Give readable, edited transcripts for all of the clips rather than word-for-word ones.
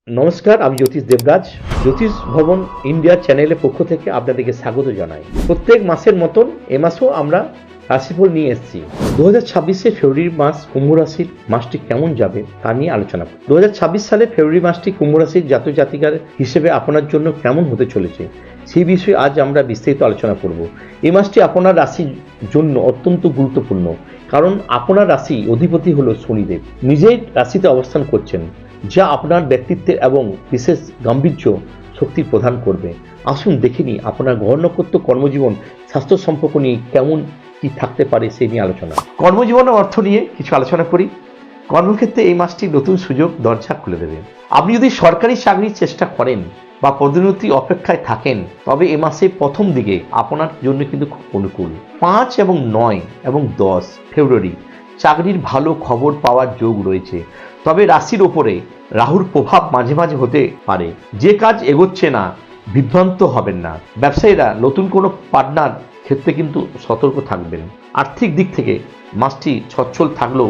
নমস্কার, আমি জ্যোতিষ দেবরাজ। জ্যোতিষ ভবন ইন্ডিয়া চ্যানেলের পক্ষ থেকে আপনাদেরকে স্বাগত জানাই। প্রত্যেক মাসের মতন এ মাসেও আমরা রাশিফল নিয়ে এসেছি। 2026 ফেব্রুয়ারি মাস কুম্ভ রাশির মাসটি কেমন যাবে তা নিয়ে আলোচনা করব। 2026 সালে ফেব্রুয়ারি মাসটি কুম্ভ রাশির জাতক জাতিকার হিসেবে আপনার জন্য কেমন হতে চলেছে সেই বিষয়ে আজ আমরা বিস্তারিত আলোচনা করব। এই মাসটি আপনার রাশির জন্য অত্যন্ত গুরুত্বপূর্ণ, কারণ আপনার রাশি অধিপতি হলো শনিদেব, নিজের রাশিতে অবস্থান করছেন, যা আপনার ব্যক্তিত্বের এবং বিশেষ গাম্ভীর্য শক্তি প্রদান করবে। আসুন দেখে নিই আপনার গ্রহ নক্ষত্র, কর্মজীবন, স্বাস্থ্য সম্পর্ক নিয়ে কেমন কি থাকতে পারে সেই নিয়ে আলোচনা। কর্মজীবন ও অর্থ নিয়ে কিছু আলোচনা করি। কর্মক্ষেত্রে এই মাসটি নতুন সুযোগ দরজা খুলে দেবে। আপনি যদি সরকারি চাকরির চেষ্টা করেন বা পদোন্নতি অপেক্ষায় থাকেন, তবে এ মাসের প্রথম দিকে আপনার জন্য কিন্তু খুব অনুকূল। 5 এবং 9 এবং 10 ফেব্রুয়ারি চাকরির ভালো খবর পাওয়ার যোগ রয়েছে, তবে রাশির ওপরে রাহুর প্রভাব মাঝে মাঝে হতে পারে। যে কাজ এগোচ্ছে না, বিভ্রান্ত হবেন না। ব্যবসায়ীরা নতুন কোনো পার্টনার ক্ষেত্রে কিন্তু সতর্ক থাকবেন। আর্থিক দিক থেকে মাসটি সচ্ছল থাকলেও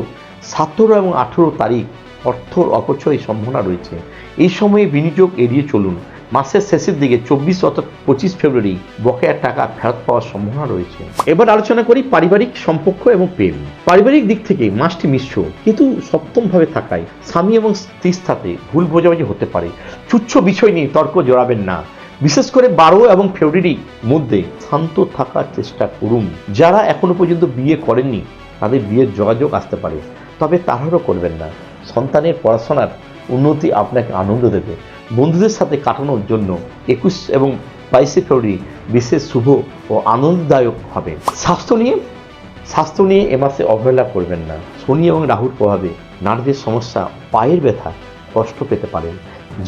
17 এবং 18 তারিখ অর্থ অপচয়ের সম্ভাবনা রয়েছে। এই সময়ে বিনিয়োগ এড়িয়ে চলুন। মাসের শেষের দিকে 24 অর্থাৎ 25 ফেব্রুয়ারি বকেয়া টাকা ফেরত পাওয়ার সম্ভাবনা রয়েছে। এবার আলোচনা করি পারিবারিক সম্পর্ক এবং প্রেম। পারিবারিক দিক থেকে মাসটি মিশ্র, কিন্তু সপ্তমভাবে থাকায় স্বামী এবং স্ত্রীর সাথে ভুল বোঝাবুঝি হতে পারে। তুচ্ছ বিষয় নিয়ে তর্ক জড়াবেন না। বিশেষ করে 12 এবং ফেব্রুয়ারির মধ্যে শান্ত থাকার চেষ্টা করুন। যারা এখনো পর্যন্ত বিয়ে করেননি তাদের বিয়ের যোগাযোগ আসতে পারে, তবে তাড়াহুড়ো করবেন না। সন্তানের পড়াশোনার উন্নতি আপনাকে আনন্দ দেবে। বন্ধুদের সাথে কাটানোর জন্য 21 এবং 22 ফেব্রুয়ারি বিশেষ শুভ ও আনন্দদায়ক হবে। স্বাস্থ্য নিয়ে এ মাসে অবহেলা করবেন না। শনি এবং রাহুর প্রভাবে নার্ভের সমস্যা, পায়ের ব্যথা, কষ্ট পেতে পারেন।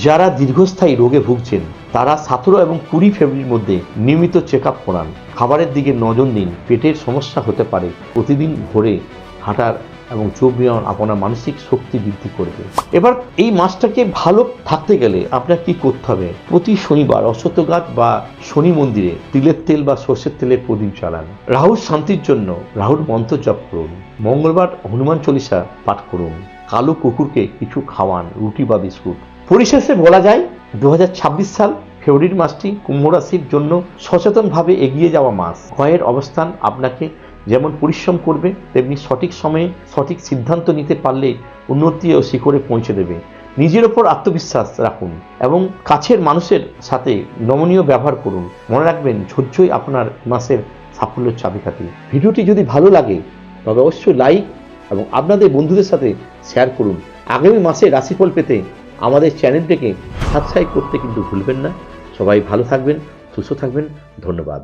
যারা দীর্ঘস্থায়ী রোগে ভুগছেন তারা 17 এবং 20 ফেব্রুয়ারির মধ্যে নিয়মিত চেক আপ করান। খাবারের দিকে নজর দিন। পেটের সমস্যা হতে পারে। প্রতিদিন ভোরে হাঁটার এবং চোখ ব্যায়াম আপনার মানসিক শক্তি বৃদ্ধি করবে। এবার এই মাসটাকে ভালো থাকতে গেলে আপনার কি করতে হবে? প্রতি শনিবার অশ্বত্থ গাছ বা শনি মন্দিরে তিলের তেল বা সর্ষের তেলের প্রদীপ জ্বালান। রাহুর শান্তির জন্য রাহুর মন্ত্র জপ করুন। মঙ্গলবার হনুমান চল্লিশা পাঠ করুন। কালো কুকুরকে কিছু খাওয়ান, রুটি বা বিস্কুট। পরিশেষে বলা যায় 2026 সাল ফেব্রুয়ারি মাসটি কুম্ভ রাশির জন্য সচেতনভাবে এগিয়ে যাওয়া মাস। গ্রহের অবস্থান আপনাকে যেমন পরিশ্রম করবে, তেমনি সঠিক সময়ে সঠিক সিদ্ধান্ত নিতে পারলে উন্নতি ও শিখরে পৌঁছে দেবে। নিজের ওপর আত্মবিশ্বাস রাখুন এবং কাছের মানুষের সাথে নমনীয় ব্যবহার করুন। মনে রাখবেন, ধৈর্যই আপনার মাসের সাফল্যের চাবিকাঠি। ভিডিওটি যদি ভালো লাগে তবে অবশ্যই লাইক এবং আপনাদের বন্ধুদের সাথে শেয়ার করুন। আগামী মাসে রাশিফল পেতে আমাদের চ্যানেলটিকে সাবস্ক্রাইব করতে কিন্তু ভুলবেন না। সবাই ভালো থাকবেন, সুস্থ থাকবেন। ধন্যবাদ।